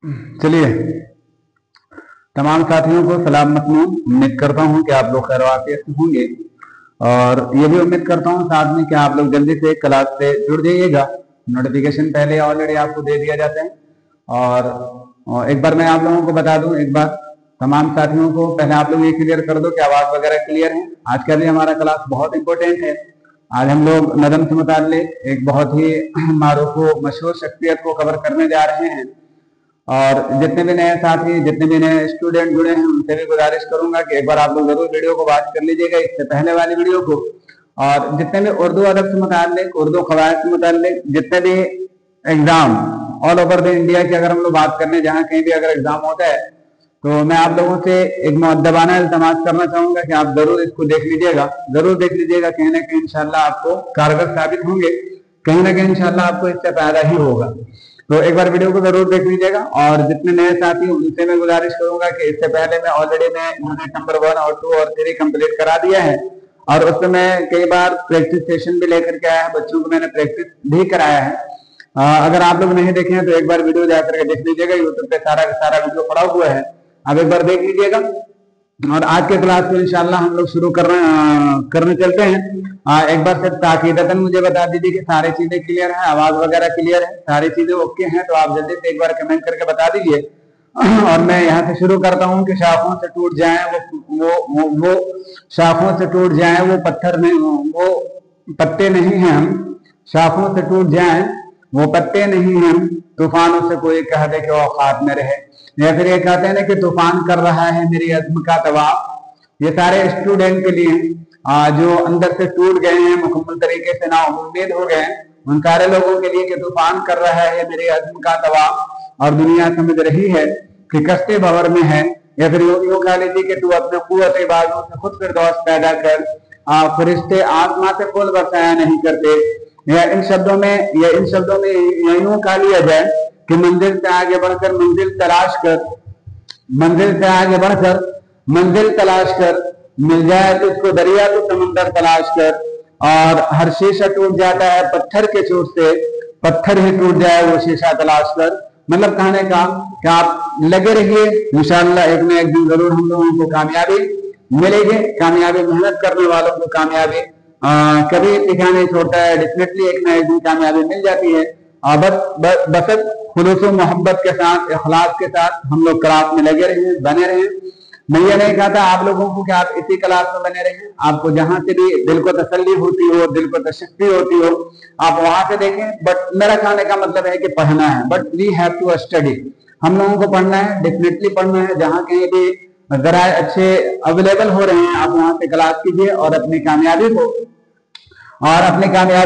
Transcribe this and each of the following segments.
चलिए, तमाम साथियों को सलाम मखनून। उम्मीद करता हूँ कि आप लोग खैरियत से होंगे और ये भी उम्मीद करता हूँ साथ में कि आप लोग जल्दी से क्लास से जुड़ जाइएगा। नोटिफिकेशन पहले ऑलरेडी आपको दे दिया जाता है। और एक बार मैं आप लोगों को बता दूं, एक बार तमाम साथियों को पहले आप लोग ये क्लियर कर दो कि आवाज वगैरह क्लियर है। आज का भी हमारा क्लास बहुत इंपॉर्टेंट है। आज हम लोग नदम से मुताल्लिक एक बहुत ही मारूफ मशहूर शख्सियत को कवर करने जा रहे हैं। और जितने भी नए साथी, जितने भी नए स्टूडेंट जुड़े हैं, उनसे भी गुजारिश करूंगा कि एक बार आप लोग जरूर वीडियो को वॉच कर लीजिएगा, इससे पहले वाली वीडियो को। और जितने भी उर्दू अदब से मुताल्लिक, उर्दू कवायद से मुताल्लिक जितने भी exam all over the India की अगर हम लोग बात करने, जहाँ कहीं भी अगर एग्जाम होता है, तो मैं आप लोगों से एक मुअद्दबाना इल्तमास करना चाहूंगा कि आप जरूर इसको देख लीजिएगा, जरूर देख लीजिएगा। कहीं ना कहीं इंशाल्लाह आपको कारगर साबित होंगे, कहीं ना कहीं इंशाल्लाह आपको इससे फायदा ही होगा। तो एक बार वीडियो को जरूर देख लीजिएगा। और जितने नए साथी उनसे मैं गुजारिश करूंगा कि इससे पहले मैं ऑलरेडी यूनिट नंबर 1 और 2 और 3 कंप्लीट करा दिया है और उसमें मैं कई बार प्रैक्टिस सेशन भी लेकर के आया है, बच्चों को मैंने प्रैक्टिस भी कराया है। अगर आप लोग नहीं देखे हैं तो एक बार वीडियो जाकर के देख लीजिएगा, यूट्यूब पे सारा वीडियो पड़ा हुआ है, आप एक बार देख लीजिएगा। और आज के क्लास को इंशाल्लाह हम लोग शुरू करने चलते हैं। एक बार सिर्फ ताकीदतन मुझे बता दीजिए कि सारी चीजें क्लियर है, आवाज वगैरह क्लियर है, सारी चीजें ओके हैं, तो आप जल्दी से एक बार कमेंट करके बता दीजिए। और मैं यहाँ से शुरू करता हूँ कि शाखों से टूट जाए वो शाखों से टूट जाए वो पत्थर नहीं, वो पत्ते नहीं हैं हम। शाखों से टूट जाए वो पत्ते नहीं हैं हम, तूफानों से कोई कह दे कि औकात में रहे। या फिर ये कहते हैं ना कि तूफान कर रहा है मेरी अज़्म का तवाफ। ये सारे स्टूडेंट के लिए जो अंदर से टूट गए हैं, मुकम्मल तरीके से ना उम्मीद हो गए, उन सारे लोगों के लिए कि तूफान कर रहा है मेरी अज़्म का तवाफ और दुनिया समझ रही है कि कश्ते भंवर में है। या फिर यूं कह लीजिए कि तू अपने कुव्वत बाजों से खुद फिरदौस पैदा कर, फरिश्ते आसमां से फूल बरसाया नहीं करते। या इन शब्दों में यूं कह लिया जाए कि मंजिल से आगे बढ़कर मंजिल तलाश कर, मंजिल से आगे बढ़कर मंजिल तलाश कर, मिल जाए तो उसको दरिया तो समंदर तलाश कर। और हर शीशा टूट जाता है पत्थर के चोट से, पत्थर ही टूट जाए वो शीशा तलाश कर। मतलब कहने का कि आप लगे रहिए, इंशाअल्लाह एक न एक दिन जरूर हम लोगों को कामयाबी मिलेगी। कामयाबी मेहनत करने वालों को कामयाबी कभी पीछा नहीं छोड़ता है, डेफिनेटली एक न एक दिन कामयाबी मिल जाती है। बस खुलूस मोहब्बत के साथ, इखलास के साथ हम लोग क्लास में लगे रहे, बने रहे। मैं ये नहीं कहता आप लोगों को कि आप इसी क्लास में बने रहे, आपको जहां से भी दिल को तसल्ली होती हो, दिल को तशक्ति होती हो, आप वहां से देखें। बट मेरा कहने का मतलब है कि पढ़ना है, but we have to study. हम लोगों को पढ़ना है, डेफिनेटली पढ़ना है। जहां कहीं भी जराए अच्छे अवेलेबल हो रहे हैं, आप वहां से क्लास कीजिए और अपनी कामयाबी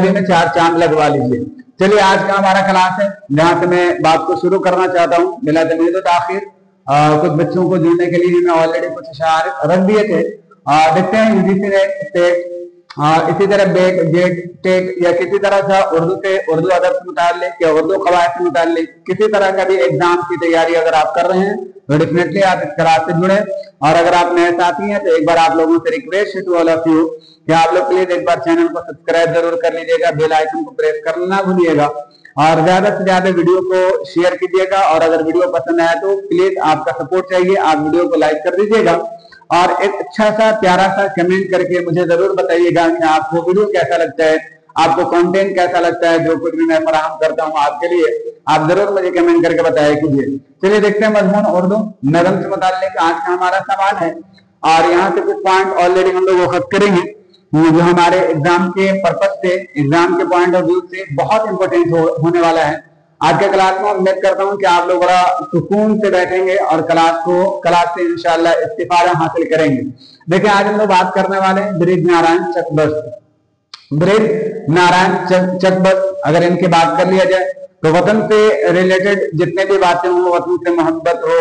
में 4 चांद लगवा लीजिए। चलिए, आज का हमारा क्लास है जहां से मैं बात को शुरू करना चाहता हूँ बिला तमीज़ ताखिर। कुछ बच्चों को जुड़ने के लिए मैं ऑलरेडी कुछ इशारे रख दिए थे। देखते हैं इसी तरह बेट जेट टेक या किसी तरह का उर्दू अदब से मुताल्लिक या उर्दू कवायद से मुताल्लिक किसी तरह का भी एग्जाम की तैयारी अगर आप कर रहे हैं तो डेफिनेटली आप इस क्लास से जुड़े। और अगर आप नए साथी हैं तो एक बार आप लोगों से रिक्वेस्ट है टू ऑल ऑफ यू कि आप लोग प्लीज एक बार चैनल को सब्सक्राइब जरूर कर लीजिएगा, बेल आइकन को प्रेस करना ना भूलिएगा और ज्यादा से ज्यादा वीडियो को शेयर कीजिएगा। और अगर वीडियो पसंद आया तो प्लीज आपका सपोर्ट चाहिए, आप वीडियो को लाइक कर दीजिएगा और एक अच्छा सा प्यारा सा कमेंट करके मुझे जरूर बताइएगा कि आपको वीडियो कैसा लगता है, आपको कंटेंट कैसा लगता है, जो कुछ भी मैं फराहम करता हूँ आपके लिए, आप जरूर मुझे कमेंट करके बताया कीजिए। चलिए देखते हैं मजमून उर्दू नज़म से मुताल्लिक आज का हमारा सवाल है। और यहाँ से कुछ पॉइंट ऑलरेडी हम लोग वक्त करेंगे जो हमारे एग्जाम के पर्पज से, एग्जाम के पॉइंट ऑफ व्यू से बहुत इंपॉर्टेंट होने वाला है। आज के क्लास में उम्मीद करता हूं कि आप लोग बड़ा सुकून से बैठेंगे और क्लास से इंशाल्लाह इस्तिफादा हासिल करेंगे। देखिए, आज हम लोग बात करने वाले हैं ब्रिज नारायण चकबस्त। अगर इनकी बात कर लिया जाए तो वतन से रिलेटेड जितने भी बातें हो, वतन से मोहब्बत हो,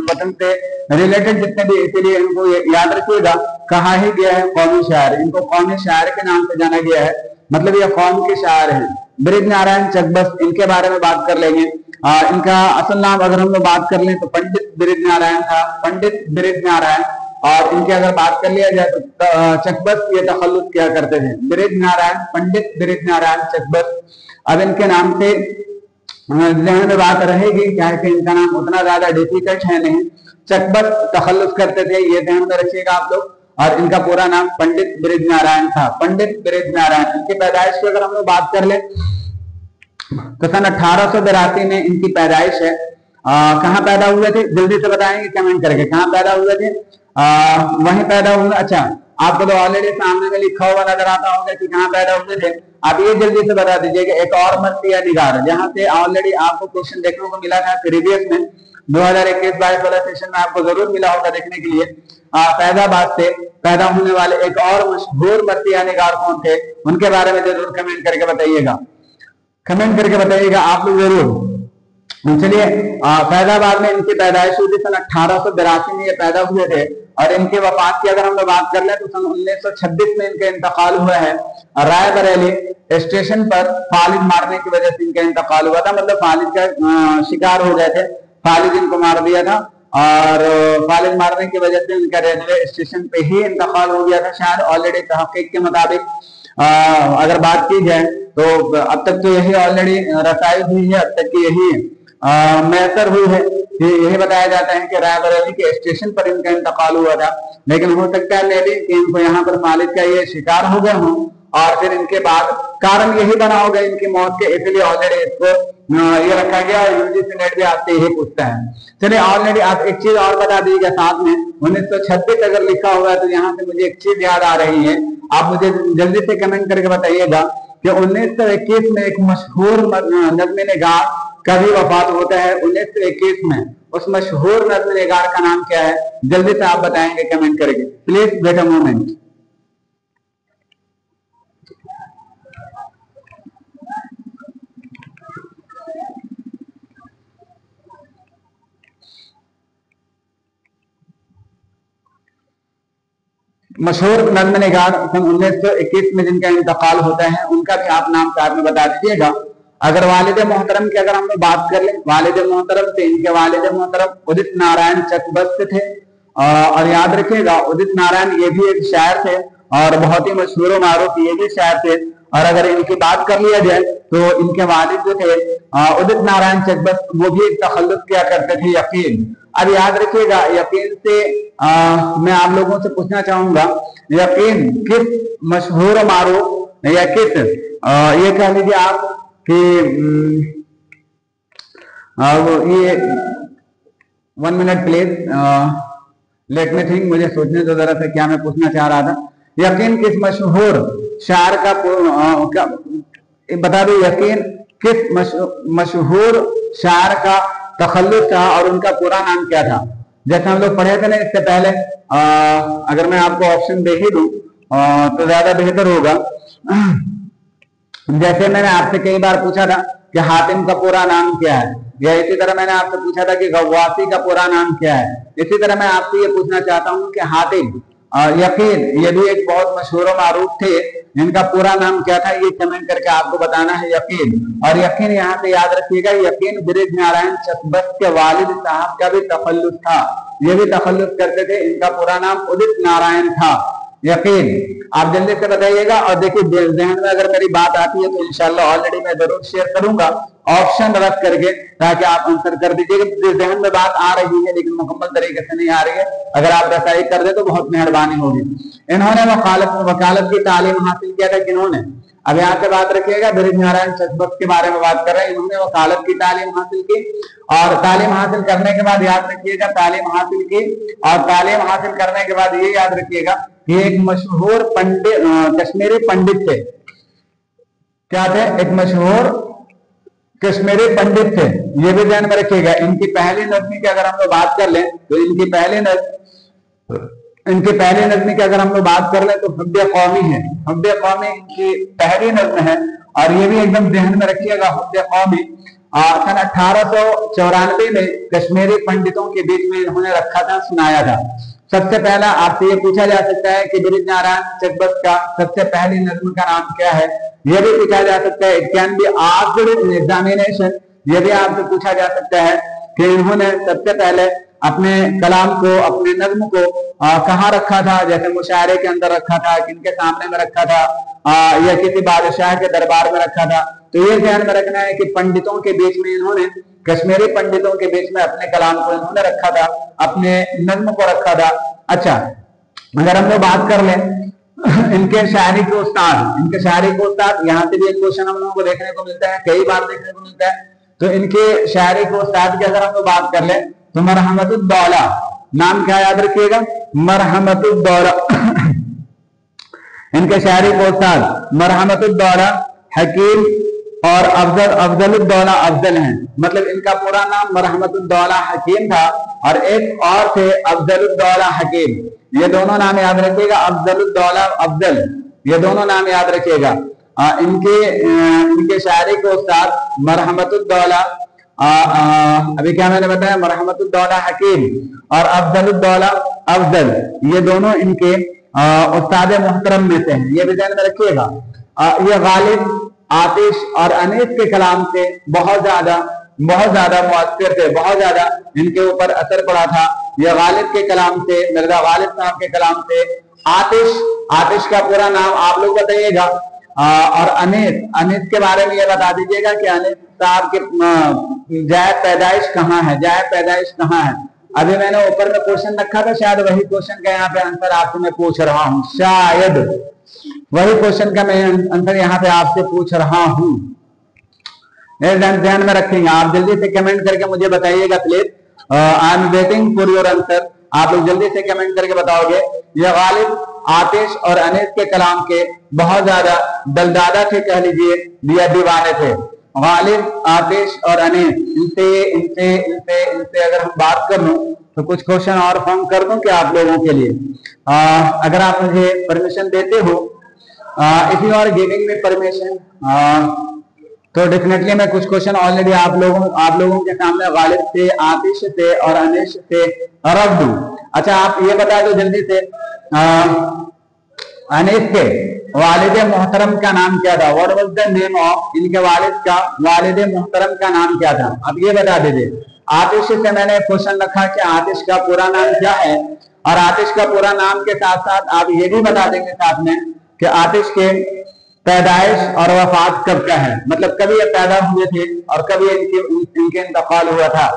वतन से रिलेटेड जितने भी, इसीलिए इनको याद रखिएगा, कहा ही गया है कौमी शायर। इनको कौमी शायर के नाम से जाना गया है, मतलब ये कौम के शायर हैं। ब्रिज नारायण चकबस्त, इनके बारे में बात कर लेंगे। इनका असल नाम अगर हम लोग बात कर लें तो पंडित ब्रिज नारायण था, पंडित ब्रिज नारायण। और इनकी अगर बात कर लिया जाए तो चकबस्त ये तखल्लुस किया करते थे, ब्रिज नारायण, पंडित ब्रिज नारायण चकबस्त। अब इनके नाम से जहन में बात रहेगी क्या है कि इनका नाम उतना ज्यादा डिफिकल्ट है नहीं, चकबस तखल्लुस करते थे, ये ध्यान में रखिएगा आप लोग। और इनका पूरा नाम पंडित ब्रिज नारायण था, पंडित ब्रिज नारायण। इनकी पैदाइश की अगर हम लोग बात कर ले तो सन 1882 में इनकी पैदाइश है। कहाँ पैदा हुए थे जल्दी से बताएंगे कमेंट करके, कहाँ पैदा हुए थे? वहीं पैदा हुए। अच्छा, आपको तो ऑलरेडी सामने में लिखा हुआ नजर आता होगा कि कहाँ पैदा हुए थे। आप ये जल्दी से बता दीजिएगा। एक और मर्सिया निगार, जहां से ऑलरेडी आपको क्वेश्चन देखने को मिला था प्रीवियस में 2021-22 वाला सेशन में, आपको जरूर मिला होगा देखने के लिए। फैजाबाद से पैदा होने वाले एक और मशहूर मर्सिया निगार कौन थे, उनके बारे में जरूर कमेंट करके बताइएगा, कमेंट करके बताइएगा आप लोग जरूर। चलिए, फैजाबाद में इनकी पैदाइश हुई थी सन 1882 में ये पैदा हुए थे। और इनके वफात की अगर हम लोग बात कर ले तो सन 1926 में इनका इंतकाल हुआ है। रायबरेली स्टेशन पर फालिद मारने की वजह से इनका इंतकाल हुआ था, मतलब फालिद का शिकार हो गए थे, फालिद इनको मार दिया था। और फालिद मारने की वजह से इनका रेलवे स्टेशन पे ही इंतकाल हो गया था शायद, ऑलरेडी तहकीक के मुताबिक। अगर बात की जाए तो अब तक तो यही ऑलरेडी रसाई हुई है, अब तक की यही मैसर हुई है कि यही बताया जाता है कि रायबरेली के स्टेशन पर इनका इंतकाल हुआ था। लेकिन हो सकता है मे भी कि इनको यहाँ पर फालिद का ये शिकार हो गए हों और फिर इनके बाद कारण यही बना होगा इनकी मौत के, इसलिए ऑलरेडी इसको ये रखा गया। और यूजीसी नेट भी आपसे यही पूछता है। चलिए, ऑलरेडी आप एक चीज और बता दीजिएगा साथ में, 1926 अगर लिखा हुआ है तो यहाँ से मुझे एक चीज याद आ रही है, आप मुझे जल्दी से कमेंट करके बताइएगा कि 1921 में एक मशहूर नज़्म निगार का भी वफात होता है 1921 में। उस मशहूर नज़्म निगार का नाम क्या है, जल्दी से आप बताएंगे कमेंट करके, प्लीज वेट अ मोमेंट। मशहूर नज़्म निगार सन 1921 में जिनका इंतकाल होता है, उनका भी आप नाम साथ में बता दीजिएगा। अगर वालिद मोहतरम की अगर हम लोग बात कर ले, वालिद मोहतरम से इनके वालिद मोहतरम उदित नारायण चकबस्त थे। और याद रखिएगा, उदित नारायण ये भी एक शायर थे और बहुत ही मशहूर मारूफ ये भी शायर थे। और अगर इनकी बात कर लिया जाए तो इनके वालिद जो थे उदित नारायण चकबस्त, वो भी एक तखल्लुस किया करते थे, यकीन। अब याद रखिएगा, यकीन से मैं आप लोगों से पूछना चाहूंगा, यकीन किस मशहूर मारूफ या किस ये कह लीजिए आप कि ये 1 minute please, let me think, मुझे सोचने दो जरा से क्या मैं पूछना चाह रहा था। यकीन किस मशहूर शायर का बता दो, यकीन किस मशहूर शायर का तखल्लुस था और उनका पूरा नाम क्या था? जैसे हम लोग पढ़े थे ना इससे पहले, अगर मैं आपको ऑप्शन दे ही दूं तो ज्यादा बेहतर होगा। जैसे मैंने आपसे कई बार पूछा था कि हातिम का पूरा नाम क्या है, या इसी तरह मैंने आपसे पूछा था कि गवासी का पूरा नाम क्या है, इसी तरह मैं आपसे ये पूछना चाहता हूँ कि हातिम यकीन, ये भी एक बहुत मशहूर मारूफ थे, इनका पूरा नाम क्या था, ये कमेंट करके आपको बताना है, यकीन। और यकीन यहाँ से याद रखिएगा, यकीन ब्रिज नारायण चकबस्त के वालिद साहब का भी तखल्लुस था, ये भी तखल्लुस करते थे, इनका पूरा नाम उदित नारायण था, यकीन। आप जल्दी से बताइएगा। और देखिए, जहन में अगर मेरी बात आती है तो इंशाल्लाह ऑलरेडी मैं जरूर शेयर करूंगा ऑप्शन रख करके, ताकि आप आंसर कर दीजिएगा। जहन में बात आ रही है लेकिन मुकम्मल तरीके से नहीं आ रही है, अगर आप रसाई कर दे तो बहुत मेहरबानी होगी। इन्होंने वकालत की तालीम हासिल किया था, किन्होंने? अब यहाँ से बात रखिएगा, ब्रिज नारायण चकबस्त के बारे में बात कर रहे हैं। इन्होंने वकालत की तालीम हासिल की और तालीम हासिल करने के बाद याद रखिएगा, तालीम हासिल की और तालीम हासिल करने के बाद ये याद रखिएगा कि एक मशहूर पंडित, कश्मीरी पंडित थे। क्या थे? एक मशहूर कश्मीरी पंडित थे, ये भी ध्यान में रखिएगा। इनकी पहली नज़्म की अगर हम लोग बात कर लें तो इनकी पहली नज़्म की अगर हम लोग बात कर लें तो हब्बे कौमी है, हब्बे कौमी की पहली नज़्म है। और ये भी एकदम ध्यान में रखिएगा, हब्बे कौमी सन 1894 में कश्मीरी पंडितों के बीच में इन्होंने रखा था, सुनाया था। सबसे पहला आपसे ये पूछा जा सकता है कि ब्रिज नारायण चकबस्त का सबसे पहली नज़्म का नाम क्या है, यह भी पूछा जा सकता है। It can be asked examination, यह भी आपसे पूछा जा सकता है कि इन्होंने सबसे पहले अपने कलाम को, अपने नज़्म को कहाँ रखा था, जैसे मुशायरे के अंदर रखा था, किनके सामने में रखा था, या किसी बादशाह के दरबार में रखा था। तो ये ध्यान में रखना है कि पंडितों के बीच में इन्होंने, कश्मीरी पंडितों के बीच में अपने कलाम को इन्होंने रखा था, अपने नज्म को रखा था। अच्छा, अगर हम लोग बात कर लें इनके शायरी के उस्ताद, इनके शायरी के उस्ताद, यहाँ से भी एक क्वेश्चन हम लोगों को देखने को मिलता है, कई बार देखने को मिलता है। तो इनके शायरी के उस्ताद की अगर हम लोग बात कर लें तो मरहमतुद्दौला, नाम क्या याद रखिएगा, मरहमतुद्दौला इनके शायरी के उस्ताद मरहमतुद्दौला हकीम और अफजलुद्दौला अफजल हैं। मतलब इनका पूरा नाम मरहमतुद्दौला हकीम था और एक और थे अफजलुद्दौला हकीम। ये दोनों नाम याद रखिएगा, अफजलुद्दौला अफजल, ये दोनों नाम याद रखिएगा। इनके शायरी के उस्ताद मरहमतुद्दौला, अभी क्या मैंने बताया, मरहमतुद्दौला हकीम और अफजलुद्दौला अफजल, ये दोनों इनके उस्ताद मोहतरम में से हैं, ये भी ध्यान में रखिएगा। ये गालिब, आतिश और अनीस के कलाम से बहुत ज्यादा मुअस्सिर थे, बहुत ज्यादा इनके ऊपर असर पड़ा था। ये गालिब के कलाम से, मिर्जा गालिब साहब के कलाम से, आतिश का पूरा नाम आप लोग बताइएगा, और अनीस के बारे में ये बता दीजिएगा कि अनीस साहब के जाए पैदाइश कहाँ है, जाए पैदाइश कहाँ है। अभी मैंने ऊपर में क्वेश्चन रखा था, शायद वही क्वेश्चन का यहाँ पे आंसर आपसे मैं पूछ रहा हूँ, शायद वही क्वेश्चन का मैं आंसर यहाँ पे आपसे पूछ रहा हूँ। ध्यान में रखेंगे, आप जल्दी से कमेंट करके मुझे बताइएगा please. I am waiting for your answer. आप लोग जल्दी से कमेंट करके बताओगे। ये गालिब, आतिश और अनीस के कलाम के बहुत ज्यादा दलदादा थे, कह लीजिए, या दीवाने थे। गालिब, आतिश और अनीस, इनसे इनसे इनसे इनसे अगर हम बात कर लूं तो कुछ क्वेश्चन और फॉर्म कर दूं क्या आप लोगों के लिए, अगर आप मुझे परमिशन देते हो, if you are giving me permission, तो डेफिनेटली मैं कुछ क्वेश्चन ऑलरेडी आप लोगों के सामने गालिब से, आतिश से और अनीश से रख दूं। अच्छा, आप ये बता दो जल्दी से, अनीस के वालिद मोहतरम का नाम क्या था? What was the name of, इनके वालिद का, वालिद मोहतरम का नाम क्या था? अब ये बता दीजिए। आतिश से मैंने क्वेश्चन रखा कि आतिश का पूरा नाम क्या है, और आतिश का पूरा नाम के साथ साथ आप ये भी बता देंगे साथ में कि आतिश के पैदाइश और वफात कब का है, मतलब कभी ये पैदा हुए थे और कभी इनके इंतकाल हुआ था।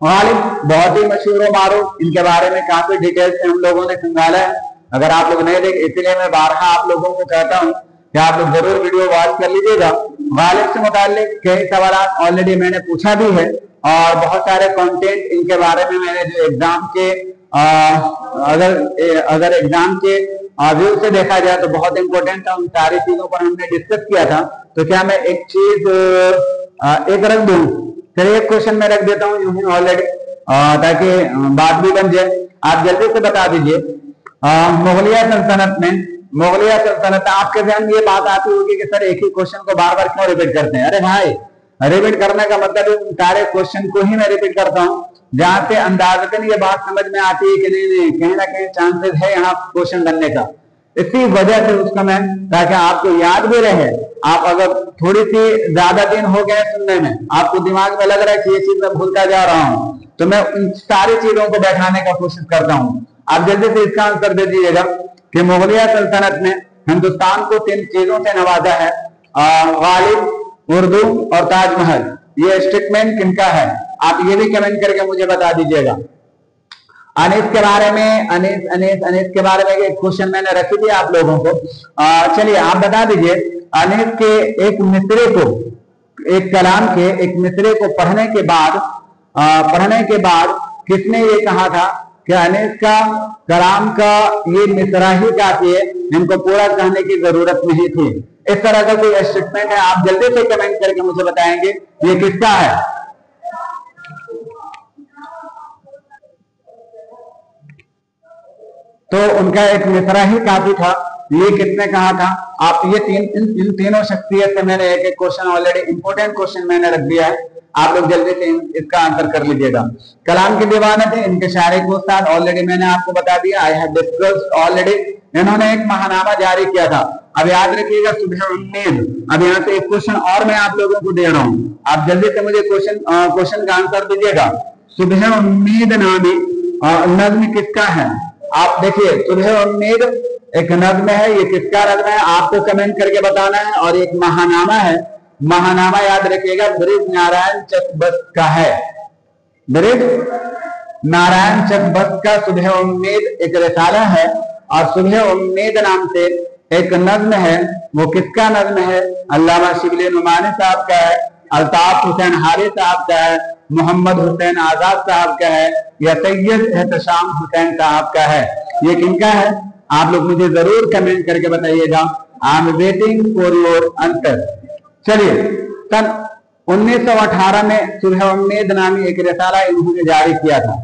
गालिब बहुत ही मशहूर मारूफ, इनके बारे में काफी डिटेल से हम लोगों ने खंगाला है। अगर आप लोग नहीं देख, इसलिए मैं बारहा आप लोगों को कहता हूँ कि आप लोग जरूर वीडियो वॉच कर लीजिएगा। गालिब से मुताल्लिक कई सवाल ऑलरेडी मैंने पूछा भी है, और बहुत सारे कंटेंट इनके बारे में मैंने जो एग्जाम के अगर एग्जाम के व्यू से देखा जाए तो बहुत इंपॉर्टेंट था, उन सारी चीजों पर हमने डिस्कस किया था। तो क्या मैं एक चीज एक रख दूं? चलिए एक क्वेश्चन मैं रख देता हूँ यूं ही ऑलरेडी, ताकि बात भी बन जाए। आप जल्दी से बता दीजिए, मुगलिया सल्तनत में, मुगलिया सल्तनत, आपके ध्यान में ये बात आती होगी कि सर एक ही क्वेश्चन को बार बार क्यों रिपीट करते हैं? अरे भाई, रिपीट करने का मतलब सारे क्वेश्चन को ही मैं रिपीट करता हूँ, जहां से अंदाजतन ये बात समझ में आती है कि नहीं कहीं ना कहीं चांसेस है यहाँ क्वेश्चन बनने का। इसी वजह से उसका मैं, ताकि आपको याद भी रहे। आप अगर थोड़ी सी ज्यादा दिन हो गए सुनने में, आपको दिमाग में लग रहा है कि ये चीज मैं भूलता जा रहा हूँ, तो मैं उन सारी चीजों को बैठाने का कोशिश करता हूँ। आप जल्दी से इसका आंसर दे दीजिएगा कि मुगलिया सल्तनत ने हिंदुस्तान को 3 चीजों से नवाजा है, गालिब, उर्दू और ताजमहल। ये स्टेटमेंट किनका है? आप ये भी कमेंट करके मुझे बता दीजिएगा। अनीस के बारे में, अनीस के बारे में एक क्वेश्चन मैंने रखी थी आप लोगों को। चलिए आप बता दीजिए, अनीस के एक मिसरे को, एक कलाम के एक मिसरे को पढ़ने के बाद किसने ये कहा था कि अनीस का कलाम का ये मिसरा ही काफी है, इनको पूरा कहने की जरूरत नहीं थी। इस तरह का कोई स्टेटमेंट है, आप जल्दी से कमेंट करके मुझे बताएंगे ये किसका है। तो उनका एक मिसरा ही काफी था, ये किसने कहा था? आप ये इन तीनों शख्सियत से मैंने एक एक क्वेश्चन ऑलरेडी, इंपॉर्टेंट क्वेश्चन मैंने रख दिया है, आप लोग जल्दी से इसका आंसर कर लीजिएगा। कलाम के दीवाने थे, इनके शायरी को साथ ऑलरेडी मैंने आपको बता दिया, आई हैव डिस्कस्ड ऑलरेडी। इन्होंने एक महानामा जारी किया था, अब याद रखिएगा, सुबह उम्मीद। अब यहाँ से एक क्वेश्चन और मैं आप लोगों को दे रहा हूँ, आप जल्दी से मुझे क्वेश्चन का आंसर दीजिएगा। सुबह उम्मीद नामी नज्म किसका है? आप देखिए, सुबह उम्मीद एक नज्म है, ये किसका नज्म है आपको कमेंट करके बताना है, और एक महानामा है महानामा याद रखिएगा ब्रिज नारायण चकबस्त का है। ब्रिज नारायण चकबस्त का सुबह उम्मीद एक रिसाला है, और सुबह उम्मीद नाम से एक नज्म है। वो किसका नज्म है? अल्लामा शिबली नुमानी साहब का है, अल्ताफ हुसैन हारी साहब का है, मोहम्मद हुसैन आजाद साहब का है, या सैयद एहतशाम हुसैन साहब का है। ये किनका है? आप लोग मुझे जरूर कमेंट करके बताइएगा। I am waiting for your answer. चलिए, सन 1918 में सुबह उम्मीद नामी एक रिसाला इन्होंने जारी किया था।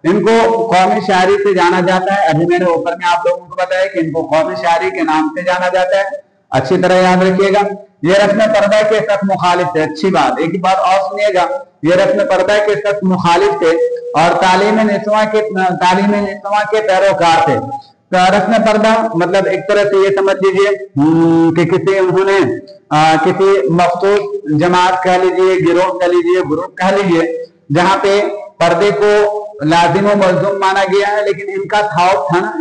इनको कौमी शायरी से जाना जाता है। अभी मैंने ऊपर में आप लोगों को बताया कि इनको कौमी शायरी के नाम से जाना जाता है। अच्छी तरह याद रखिएगा। ये रस्म पर्दा के सख्त मुखालिफ थे। अच्छी बात, एक ही बात और सुनिएगा, ये रस्म पर्दा के सख्त मुखालिफ थे और तालीम निस्वां के पैरोकार थे। तो रस्म पर्दा मतलब एक तरह से ये समझ लीजिए कि किसी उन्होंने किसी मखसूस जमात कह लीजिए, गिरोह कह लीजिए, ग्रुप कह लीजिए, जहाँ पे पर्दे को लाजिम और मलजूम माना गया है, लेकिन इनका थॉट था ना,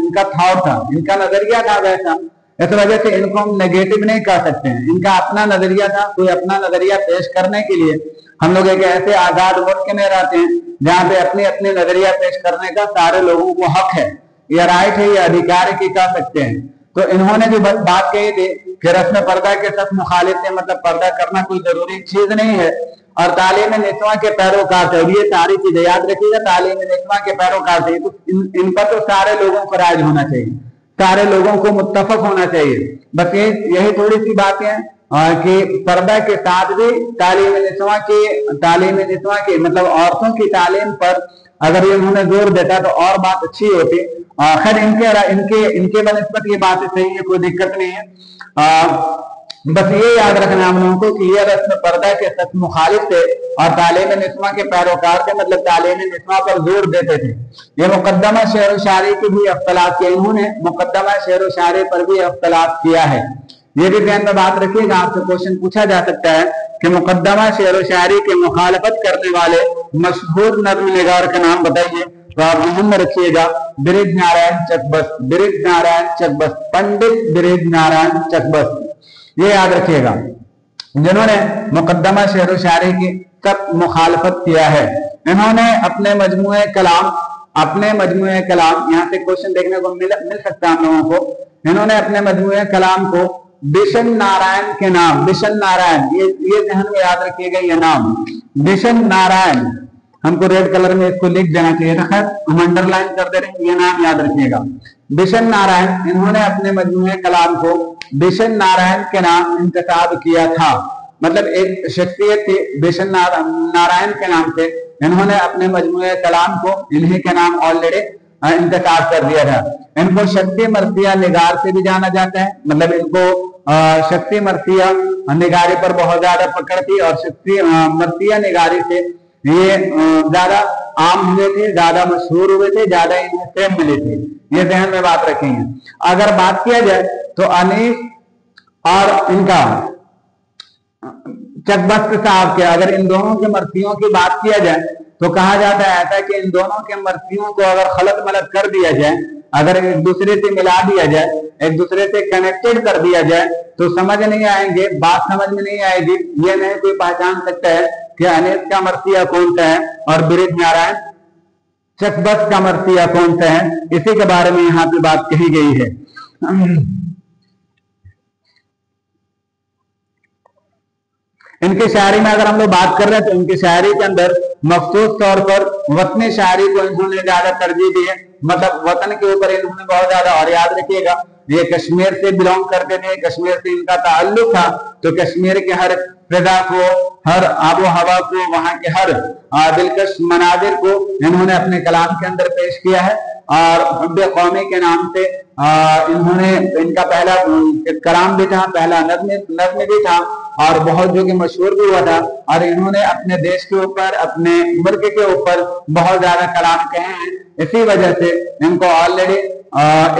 इनका नजरिया था वैसा। इस वजह से इनको हम नेगेटिव नहीं कह सकते हैं। इनका अपना नजरिया था, कोई अपना नजरिया पेश करने के लिए हम लोग एक ऐसे आजाद मुल्क में रहते हैं जहाँ पे अपने अपने नजरिया पेश करने का सारे लोगों को हक है, या राइट है, या अधिकार है कि कह सकते हैं। तो इन्होंने जो बात कही थी कि रस्म पर्दा के सख्त मुखालिफ थे, मतलब पर्दा करना कोई जरूरी चीज नहीं है, और तालीम निस्वां के पैरोकार थे। और ये सारी चीजें याद रखिएगा, तालीम निस्वां के पैरोकार थे। तो इन पर तो सारे लोगों को राज होना चाहिए, सारे लोगों को मुत्तफक होना चाहिए। बस यही थोड़ी सी बातें हैं कि पर्दा के साथ भी तालीम निस्वां के मतलब औरतों की तालीम पर अगर ये उन्होंने जोर देता तो और बात अच्छी होती। खैर इनके बनस्पत ये बातें सही है, कोई दिक्कत नहीं है। बस ये याद रखना हम लोगों को कि ये रस्म पर्दा के सख्त मुखालिफ थे और तालीम निस्वां के पैरोकार थे, मतलब तालीम निस्वां पर जोर देते थे। ये मुकद्दमा शेर व शायरी की भी अख्तलाफ किया, इन्होंने मुकद्दमा शेर व शायरी पर भी अख्तलाफ किया है। ये भी ध्यान में बात रखिएगा, आपसे क्वेश्चन पूछा जा सकता है कि मुकद्दमा शेर व शायरी की मुखालफत करने वाले मशहूर नज़्म निगार का नाम बताइए। तो आप ध्यान में रखिएगा, ब्रिज नारायण चकबस्त, ब्रिज नारायण चकबस्त, पंडित ब्रिज नारायण चकबस्त, ये याद रखिएगा, जिन्होंने मुकद्दमा शेर व शायरी की सख्त मुखालफत किया है। इन्होंने अपने मजमूए कलाम यहाँ से क्वेश्चन देखने को मिल सकता है हम लोगों को। इन्होंने अपने मजमूए कलाम को बिशन नारायण के नाम, बिशन नारायण, ये ध्यान में याद रखिएगा, ये नाम बिशन नारायण, हमको रेड कलर में इसको लिख देना चाहिए था, खैर हम अंडरलाइन कर दे रहे हैं, ये नाम याद रखिएगा, बिशन नारायण। इन्होंने अपने मजमूए कलाम को बिशन नारायण के नाम इंतखाब किया था। मतलब एक शख्सियत थी बिशन नारायण के नाम से, इन्होंने अपने मजमूए कलाम को इन्हीं के नाम ऑलरेडी इंतखाब कर दिया था। इनको शक्ति मर्सिया निगार से भी जाना जाता है, मतलब इनको शक्ति मर्सिया निगारी पर बहुत ज्यादा पकड़ थी, और शक्ति मर्सिया निगारी से ये ज्यादा आम हुए थे, ज्यादा मशहूर हुए थे, ज्यादा इन्हें फेम मिली थी। ये ध्यान में बात रखेंगे। अगर बात किया जाए तो अनीस और इनका चकबस्त साहब के, अगर इन दोनों के मर्सियों की बात किया जाए तो कहा जाता है ऐसा कि इन दोनों के मर्सियों को अगर खलत मलत कर दिया जाए, अगर एक दूसरे से मिला दिया जाए, एक दूसरे से कनेक्टेड कर दिया जाए, तो समझ नहीं आएंगे, बात समझ में नहीं आएगी। ये नहीं कोई पहचान सकता है कि अनीस का मर्सिया कौन सा है और ब्रिज नारायण चकबस्त का मर्सिया कौन सा है। इसी के बारे में यहाँ पे बात कही गई है। इनकी शायरी में अगर हम लोग बात कर रहे हैं तो इनकी शायरी के अंदर मखसूस तौर पर वतनी शायरी को इन्होंने ज्यादा तरजीह दी है, मतलब वतन के ऊपर इन्होंने बहुत ज्यादा। और याद रखिएगा, ये कश्मीर से बिलोंग करते थे, कश्मीर से इनका ताल्लुक था, तो कश्मीर के हर फिजा को, हर आबो हवा को, वहां के हर दिलकश मनाजिर को इन्होंने अपने कलाम के अंदर पेश किया है। और हुब्बे कौमी के नाम से इन्होंने, इनका पहला कलाम भी था, पहला नज्म भी था, और बहुत जो कि मशहूर भी हुआ था। और इन्होंने अपने देश के ऊपर, अपने मुल्क के ऊपर बहुत ज्यादा कलाम कहे हैं। इसी वजह से इनको ऑलरेडी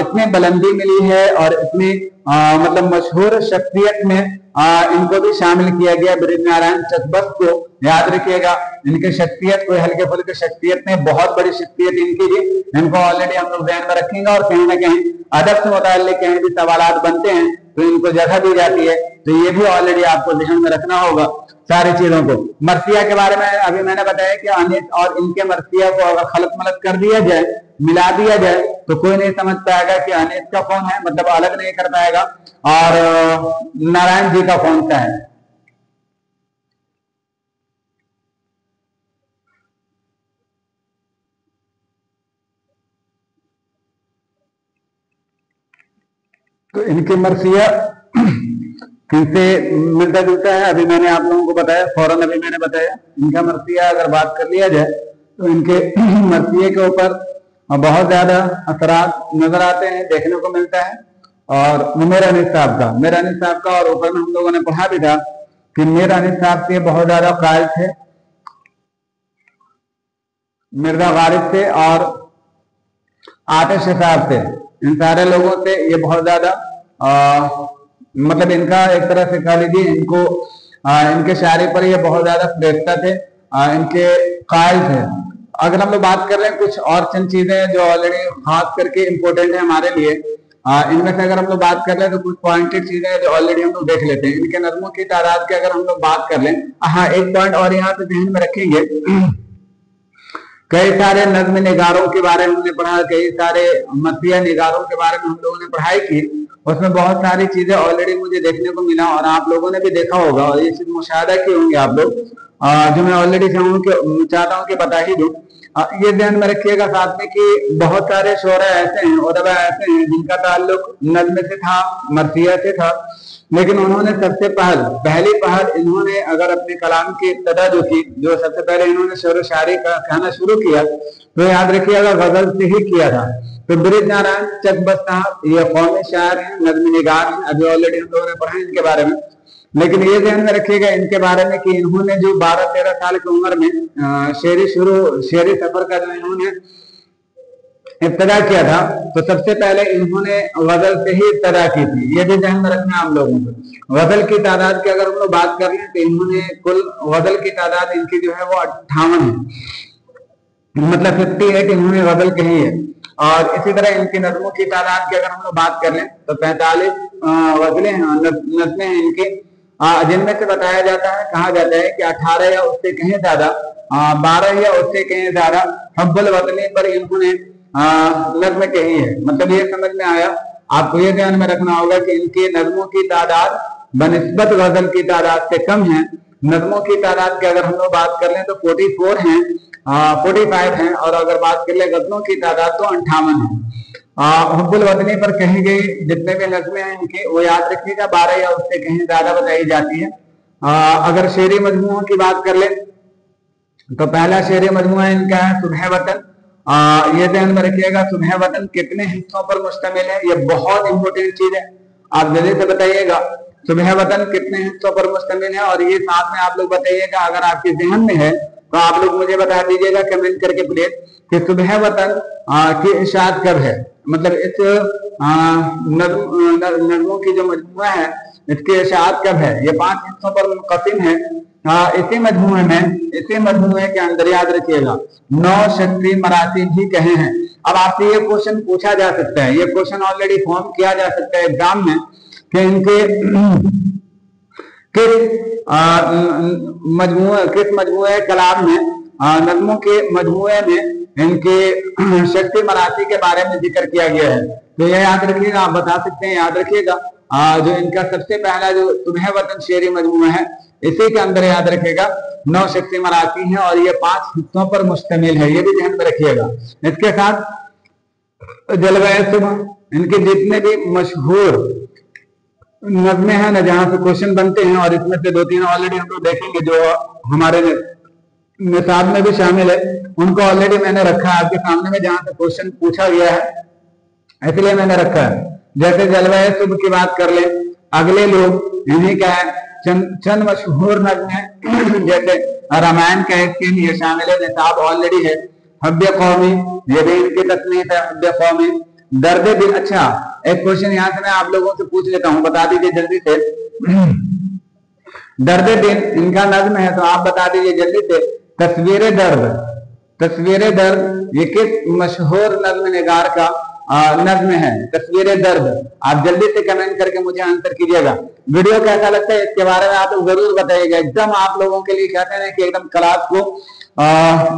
इतनी बुलंदी मिली है और इतनी मतलब मशहूर शख्सियत में इनको भी शामिल किया गया, ब्रिज नारायण चकबस्त को। याद रखिएगा, इनकी शख्सियत कोई हल्के फुल्के शख्सियत ने, बहुत बड़ी शख्सियत इनकी थी। इनको ऑलरेडी हम लोग ध्यान में रखेंगे। और कहीं ना कहीं अदब से मुताल्लिक कहीं भी सवालात बनते हैं तो इनको जगह दी जाती है। तो ये भी ऑलरेडी आपको ध्यान में रखना होगा सारी चीजों को। मरसिया के बारे में अभी मैंने बताया कि अनिस और इनके मरसिया को अगर खलत मलत कर दिया जाए, मिला दिया जाए, तो कोई नहीं समझ पाएगा कि अनिस का कौन है, मतलब अलग नहीं कर पाएगा, और नारायण जी का कौन सा है। तो इनके मरसिया किनसे मिलता जुलता है, अभी मैंने आप लोगों को बताया, फौरन अभी मैंने बताया। इनका मरसिया अगर बात कर लिया जाए तो इनके मरसिए के ऊपर बहुत ज्यादा असरात नजर आते हैं, देखने को मिलता है। और मेरा निसाब का, और ऊपर में हम लोगों ने पढ़ा भी था कि मेरा निसाब के बहुत ज्यादा कायल थे, मिर्जा गालिब थे और आतिश साहब थे। इन सारे लोगों से ये बहुत ज्यादा मतलब इनका एक तरह से कह लीजिए, इनको इनके शायरी पर ये बहुत ज्यादा प्रेरता थे, इनके कायल थे। अगर हम लोग बात कर रहे हैं कुछ और चंद चीजें जो ऑलरेडी खास करके इम्पोर्टेंट है हमारे लिए, इनमें से अगर हम लोग बात कर ले तो कुछ पॉइंटेड चीजें जो ऑलरेडी हम लोग देख लेते हैं। इनके नज़्मों की तादाद की अगर हम लोग बात कर लें, हाँ एक पॉइंट और यहाँ पे ध्यान में रखेंगे, कई सारे नज्म निगारों के बारे में हमने पढ़ा, कई सारे मसीहा निगारों के बारे में हम लोगों ने पढ़ाई की। उसमें बहुत सारी चीजें ऑलरेडी मुझे देखने को मिला और आप लोगों ने भी देखा होगा और ये चीज मुशाहिदा किए होंगे आप लोग, जो मैं ऑलरेडी चाहता हूँ कि बता ही दूं। ये ध्यान में रखिएगा साथ में कि बहुत सारे शोरा ऐसे हैं, उदबा ऐसे हैं जिनका ताल्लुक नज्म से था, मरसिया से था, लेकिन उन्होंने सबसे पहली पहल इन्होंने अगर अपने कलाम की इब्तिदा जो की, जो सबसे पहले इन्होंने शेर शायरी का कहना शुरू किया, तो याद रखिएगा गजल से ही किया था। तो ब्रिज नारायण चकबस साहब ये कौमी शायर हैं, नज्म निगार हैं, अभी ऑलरेडी हम लोगों ने पढ़ा इनके बारे में। लेकिन ये ध्यान में रखिएगा इनके बारे में कि इन्होंने जो 12-13 साल की उम्र में शेरी सफर का जो इन्होंने इब्तिदा किया था, तो सबसे पहले इन्होंने गजल से ही इब्तिदा की थी। ये भी ध्यान में रखना हम लोगों को। गजल की तादाद की अगर हम लोग बात कर लें तो इन्होंने कुल गजल की तादाद इनकी जो है वो 58 है, मतलब 58 इन्होंने गजल कही है। और इसी तरह इनकी नज़मों की तादाद की अगर हम लोग बात कर लें तो 45 गजलें नज़में हैं इनकी, जिनमें से बताया जाता है, कहा जाता है कि 18 या उससे कहीं ज्यादा, 12 या उससे कहीं ज्यादा हब्बुल वतनी पर इन्होंने नज्म कही है। मतलब ये समझ में आया। आपको ये ध्यान में रखना होगा कि इनके नज्मों की तादाद बनिस्बत गजल की तादाद से कम है। नज्मों की तादाद की अगर हम लोग बात कर लें तो 44 हैं, 45 हैं, और अगर बात कर ले गजलों की तादाद तो 58 है। हुब्बुल वतनी पर कही गई जितने भी नज़में हैं इनकी, वो याद रखिएगा 12 या उससे कहीं ज्यादा बताई जाती है। अगर शेरी मजमुओं की बात कर ले तो पहला शेरी मजमुआ इनका है सुबह वतन। ये ध्यान में रखिएगा सुबह वतन कितने हिस्सों पर मुश्तमिल है, ये बहुत इंपॉर्टेंट चीज है, आप जल्दी से बताइएगा सुबह वतन कितने हिस्सों पर मुश्तमिल है। और ये साथ में आप लोग बताइएगा, अगर आपके ज़हन में है तो आप लोग मुझे बता दीजिएगा कमेंट करके प्लीज कि सुबह वतन की इशाअत कब है, मतलब इस नज़मों की जो मजमुआ है इसकी इशाअत कब है। ये 5 हिस्सों पर मुनक़सिम है। इसी मजमुए के अंदर याद रखिएगा 9 शक्ति मरासी भी कहे हैं। अब आपसे ये क्वेश्चन पूछा जा सकता है, ये क्वेश्चन ऑलरेडी फॉर्म किया जा सकता है एग्जाम में कि इनके किस मजमुए कलाम में, नज़मों के मजमुए में इनके शक्ति मरासी के बारे में जिक्र किया गया है। तो ये याद रखिएगा, आप बता सकते हैं, याद रखिएगा जो इनका सबसे पहला जो सुबह वतन शेरी मजमुआ है इसी के अंदर याद रखिएगा 9 शक्ति मरासी हैं और ये 5 हिस्सों पर मुश्तमिल है, ये भी ध्यान में रखिएगा। इसके साथ जलवाए सुबह, इनके जितने भी मशहूर नज़में हैं ना जहां से क्वेश्चन बनते हैं, और इसमें से 2-3 ऑलरेडी हम लोग देखेंगे जो हमारे निसाब में भी शामिल है, उनको ऑलरेडी मैंने रखा है आपके सामने में जहां से क्वेश्चन पूछा गया है, इसलिए मैंने रखा है। जैसे जलवाए सुबह की बात कर ले, अगले लोग इन्हीं का है, चंद मशहूर नज़्म है जैसे रामायण का एक सीन ये शामिल है, निसाब ऑलरेडी है। हब्बे कौमी, ये भी इनकी तस्नीफ है, हब्बे कौमी। दर्द दिल, अच्छा एक क्वेश्चन यहाँ से मैं आप लोगों से पूछ लेता हूँ, बता दीजिए जल्दी से। दर्द दिल इनका नज्म है, तो आप बता दीजिए जल्दी से। तस्वीर दर्द ये किस मशहूर नज्म निगार का नज्म है तस्वीर दर्द। आप जल्दी से कमेंट करके मुझे आंसर कीजिएगा। वीडियो कैसा लगता है इसके बारे में आप लोग जरूर बताइएगा। एकदम आप लोगों के लिए कहते हैं कि एकदम क्लास को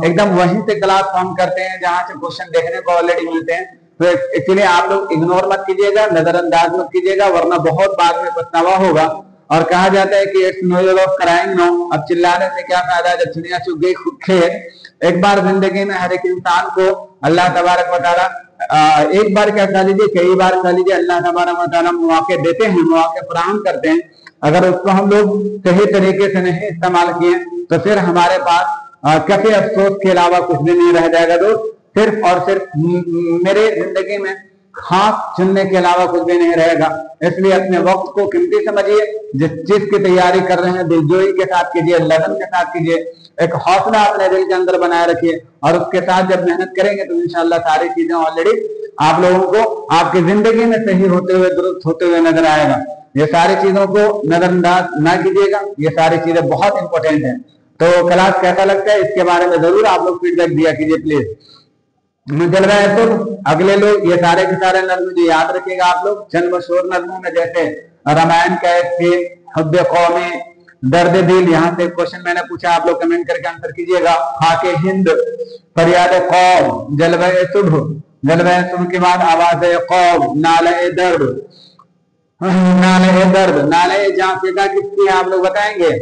एकदम वहीं से क्लास फॉर्म करते हैं जहां से क्वेश्चन देखने को ऑलरेडी मिलते हैं। तो इसलिए आप लोग इग्नोर मत कीजिएगा, नजरअंदाज मत कीजिएगा, वरना बहुत बाद में पछतावा होगा। और कहा जाता है कि it's no use of crying no, अब चिल्लाने से क्या फायदा जब चिड़िया चुग गई खुद खेत। एक बार जिंदगी में हर एक इंसान को अल्लाह तबारक व तआला एक बार क्या कह लीजिए, कई बार कह लीजिए, अल्लाह तबारक व तआला मौके देते हैं, मौके फराहम करते हैं। अगर उसको हम लोग सही तरीके से नहीं इस्तेमाल किए तो फिर हमारे पास कभी अफसोस के अलावा कुछ भी नहीं रह जाएगा। दोस्त सिर्फ और सिर्फ मेरे जिंदगी में खास चुनने के अलावा कुछ भी नहीं रहेगा। इसलिए अपने वक्त को कीमती समझिए। जिस चीज की तैयारी कर रहे हैं दिलजोई के साथ कीजिए, लगन के साथ कीजिए, एक हौसला अपने दिल के अंदर बनाए रखिए और उसके साथ जब मेहनत करेंगे तो इंशाल्लाह सारी चीजें ऑलरेडी आप लोगों को आपकी जिंदगी में सही होते हुए दुरुस्त होते हुए नजर आएगा। ये सारी चीजों को नजरअंदाज ना कीजिएगा, ये सारी चीजें बहुत इंपॉर्टेंट है। तो क्लास कैसा लगता है इसके बारे में जरूर आप लोग फीडबैक दिया कीजिए प्लीज। चल रहा है तो अगले लोग ये सारे के सारे नज्म जो याद रखिएगा आप लोग, चंद मशहूर नज्मों में जैसे रामायण का एक सीन, हुब्बे कौमी, दर्द दिल, यहाँ से क्वेश्चन मैंने पूछा, आप लोग कमेंट करके आंसर कीजिएगा। खाके हिंद, फरियाद कौम, जलवा सुबह, जलवा सुबह के बाद आवाज कौम, नाले दर्द, नाले दर्द, नाले जाफिदा किसकी है आप लोग बताएंगे?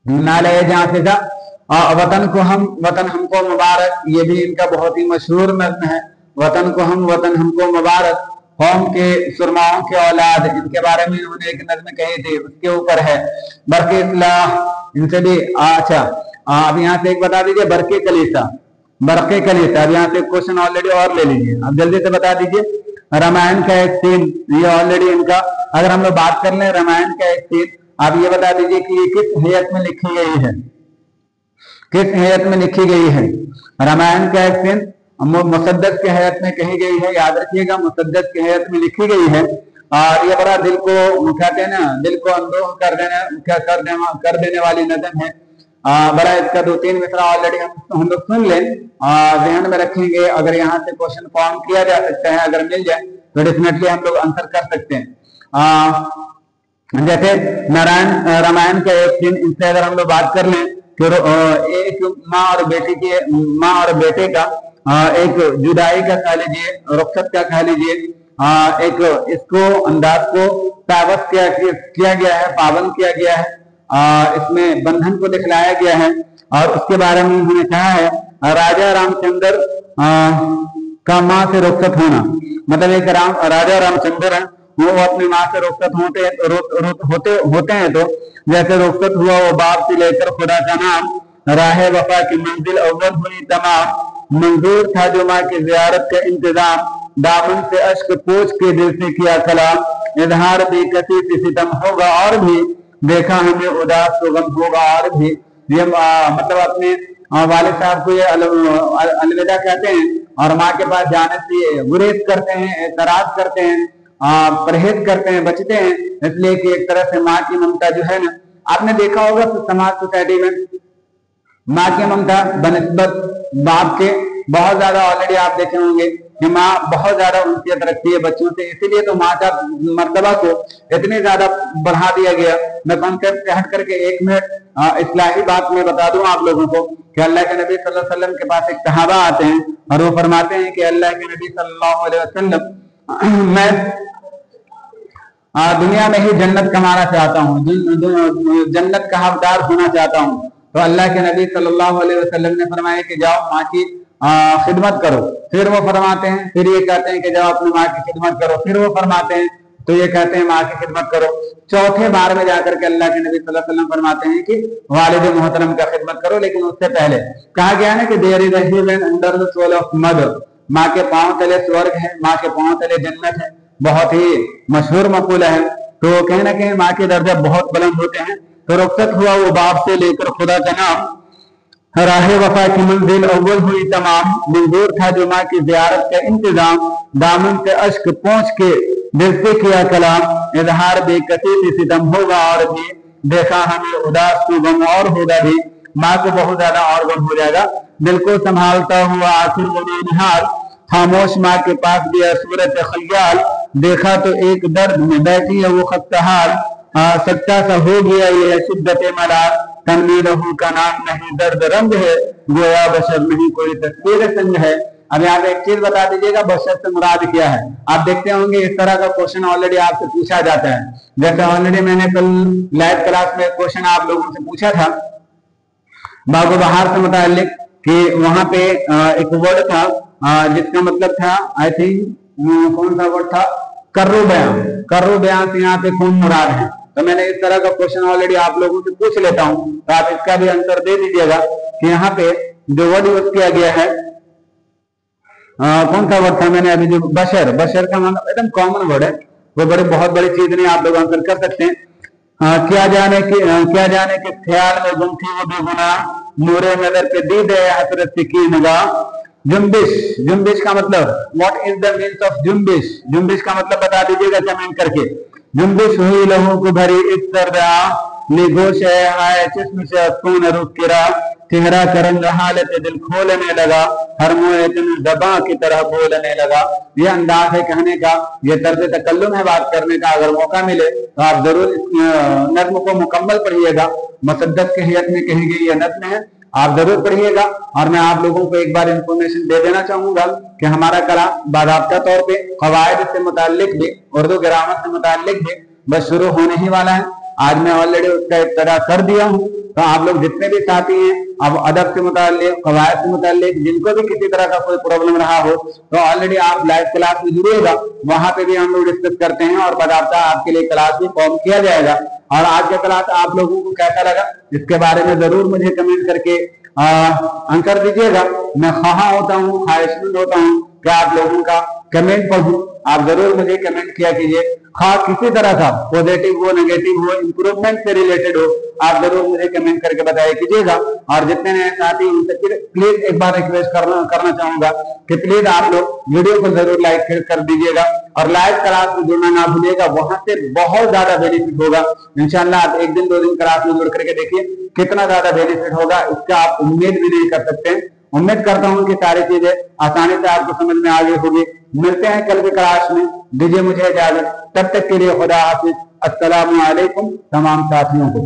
नाले जाफिदा वतन को हम, वतन हमको मुबारक, ये भी इनका बहुत ही मशहूर नज्म है। वतन को हम, वतन हमको मुबारक, कौम के सुरमाओं के औलाद, इनके बारे में इन्होंने एक नज्म कही थी, उसके ऊपर है। बरके इस्लाह, इनसे भी अच्छा अब यहाँ से एक बता दीजिए, बरके कलीसा, बरके कलीसा। अब यहाँ से क्वेश्चन ऑलरेडी और ले लीजिए, अब जल्दी से बता दीजिए। रामायण का एक सीन, ये ऑलरेडी इनका, अगर हम लोग बात कर ले रामायण का एक सीन, आप ये बता दीजिए कि ये किस हैयत में लिखी गई है, किस हैयत में लिखी गई है। रामायण का एक सीन मुसद्दस के हैयत में कही गई है, याद रखिएगा, मुसद्दस के हैयत में लिखी गई है। और ये बड़ा दिल को कहते हैं ना, दिल को अंदोह कर देने वाली नज़म है। बड़ा इसका 2-3 मिसरा ऑलरेडी हम लोग सुन लें, ध्यान में रखेंगे। अगर यहाँ से क्वेश्चन फॉर्म किया जा सकता है, अगर मिल जाए तो डेफिनेटली हम लोग आंसर कर सकते हैं। जैसे नारायण रामायण का एक सीन, इनसे अगर हम लोग बात कर लें कि एक माँ और बेटी के, माँ और बेटे का एक जुदाई का कह लीजिए, रुखसत का कह लीजिए, एक इसको अंदाज को पाबंद किया गया है, पाबंद किया गया है, इसमें बंधन को दिखलाया गया है। और उसके बारे में उन्होंने कहा है राजा रामचंद्र का माँ से रुखसत होना, मतलब एक राजा रामचंद्र है, वो अपनी माँ से रुखसत होते हैं तो जैसे रुखसत हुआ वो बाप से लेकर खुदा का नाम, राह वफा की मंजिल अव्वल हुई तमाम, मंजूर था जो माँ की जियारत का इंतजाम, दामन से अश्क पोंछ के दिल से किया कलाम, इजहार बेकसी से सितम होगा और भी, देखा हमें उदास तो गम होगा और भी। ये मतलब अपने वालिद साहब को ये अलविदा कहते हैं और माँ के पास जाने से गुरेज करते हैं, एतराज करते हैं, परहेज करते हैं, बचते हैं, इसलिए कि एक तरह से माँ की ममता जो है ना, आपने देखा होगा तो समाज सोसाइटी में माँ की ममता बनिस्बत बाप के बहुत ज्यादा ऑलरेडी आप देखे होंगे कि माँ बहुत ज्यादा उनसियत रखती है बच्चों से, इसीलिए तो माँ का मर्तबा को इतनी ज्यादा बढ़ा दिया गया। मैं कॉन्सेप्ट से हट करके 1 मिनट इस्लाही बात में बता दूं आप लोगों को कि अल्लाह के नबी सल्लल्लाहु अलैहि वसल्लम के पास एक सहाबा आते हैं और वो फरमाते हैं कि अल्लाह के नबी सल्लल्लाहु अलैहि वसल्लम, मैं दुनिया में ही जन्नत कमाना चाहता हूँ, जन्नत का हकदार होना चाहता हूँ। तो अल्लाह के नबी सल्लल्लाहु अलैहि वसल्लम ने फरमाया कि जाओ माँ की खिदमत करो। फिर वो फरमाते हैं, फिर ये कहते हैं कि जाओ अपनी माँ की खिदमत करो। फिर वो फरमाते हैं, तो ये कहते हैं माँ की खिदमत करो। चौथे बार में जाकर के अल्लाह के नबी सल्लल्लाहु अलैहि वसल्लम फरमाते हैं कि वालिद मोहतरम का खिदमत करो। लेकिन उससे पहले कहा गया है ना कि there is a heaven under the sole of mother, माँ के पांव तले स्वर्ग है, माँ के पांव तले जन्नत है। बहुत ही मशहूर मकूला है। तो कहीं ना कहीं माँ के दर्जे बहुत बुलंद होते हैं। तो रुखसत हुआ वो बाप से लेकर खुदा का नाम, राह वफा की मंजिल अव्वल हुई तमाम, मंजूर था जो माँ की जियारत का इंतजाम, दामन से अश्क पोंछ के दिल से किया कलाम, इजहार बेकसी से सितम होगा और भी, देखा हमें उदास तो गम और होगा भी। माँ को बहुत ज्यादा और गम हो जाएगा। दिल को संभालता हुआ आखिर वो निहाल, खामोश माँ के पास गया सूरत खयाल, देखा तो एक दर्द में बैठी है वो खस्ताहाल। सच्चा सा हो गया ये है शिद्दत मलाल, तन में रहू का नाम नहीं दर्द रंग है, गोया बशर नहीं कोई तस्वीर संग है। अब यहाँ पे एक चीज बता दीजिएगा, बशर से मुराद क्या है। आप देखते होंगे इस तरह का क्वेश्चन ऑलरेडी आपसे पूछा जाता है। जैसे ऑलरेडी मैंने कल लाइव क्लास में क्वेश्चन आप लोगों से पूछा था बागो बहार से मुतालिक, कि वहां पे एक वर्ड था जिसका मतलब था, आई थिंक कौन सा वर्ड था, कर्रो बयान। कर्रो बयान से यहाँ पे कौन मुराद है। तो मैंने इस तरह का क्वेश्चन ऑलरेडी आप लोगों से पूछ लेता हूँ, तो आप इसका भी आंसर दे दीजिएगा कि यहाँ पे जो वर्ड यूज किया गया है कौन सा वर्ड था। मैंने अभी जो बशर, बशर का मतलब एकदम कॉमन वर्ड है, वो बहुत बड़ी चीज नहीं, आप लोग आंसर कर सकते हैं। क्या जाने के ख्याल में गुम थी वो बेगुनाह, नूरे नजर पे दी दे हसरत की निगाह। जुम्बिश, जुम्बिश का मतलब what is the means of जुम्बिश। जुम्बिश का मतलब बता दीजिएगा कमेंट करके। जुम्बिश हुई लहू को भरी इस सरदा, निगोश है जिस्म से खून रुक गिरा, चेहरा करंग हालत दिल खोलने लगा, हर मुँह दबा की तरह बोलने लगा। ये अंदाज है कहने का, ये तर्ज तकल्लुम है बात करने का। अगर मौका मिले तो आप जरूर इस नज्म को मुकम्मल पढ़िएगा। मुसद्दक के हियत में कही गई यह नज्म है, आप जरूर पढ़िएगा। और मैं आप लोगों को एक बार इंफॉर्मेशन दे देना चाहूंगा कि हमारा कलाम बाकायदा तौर पे कवायद से मुताल्लिक भी, उर्दू ग्रामर से मुताल्लिक भी बस शुरू होने ही वाला है। आज मैं ऑलरेडी उसका इब्तिदा कर दिया हूँ। तो आप लोग जितने भी साथी हैं, अब अदब से मुताल्लिक, कवायद से मुताल्लिक, जिनको भी किसी तरह का कोई प्रॉब्लम रहा हो, तो ऑलरेडी आप लाइव क्लास में जुड़िएगा। वहां पे भी हम लोग डिस्कस करते हैं और बाकायदा आपके लिए क्लास भी फॉर्म किया जाएगा। और आज का क्लास आप लोगों को कैसा लगा इसके बारे में जरूर मुझे कमेंट करके आंसर दीजिएगा। मैं ख्वाहा होता हूँ, ख्वाहिशमंद होता हूँ कि आप लोगों का कमेंट पढ़ूं। आप जरूर मुझे कमेंट किया कीजिए, खा किसी तरह का पॉजिटिव हो, नेगेटिव हो, इंप्रूवमेंट से रिलेटेड हो, आप जरूर मुझे कमेंट करके बताया कीजिएगा। और जितने नए साथी उनसे प्लीज एक बार रिक्वेस्ट करना चाहूंगा कि प्लीज आप लोग वीडियो को जरूर लाइक कर दीजिएगा और लाइव क्लास में जुड़ना ना भूलिएगा। वहां से बहुत ज्यादा बेनिफिट होगा इंशाल्लाह। आप एक दिन 2 दिन क्लास में जुड़ करके देखिए कितना ज्यादा बेनिफिट होगा, इसका आप उम्मीद भी नहीं कर सकते। उम्मीद करता हूं कि सारी चीजें आसानी से आपको समझ में आ गई होगी। मिलते हैं कल की क्लास में, दीजिए मुझे इजाजत, तब तक के लिए खुदा हाफिज। अस्सलामु अलैकुम तमाम साथियों को।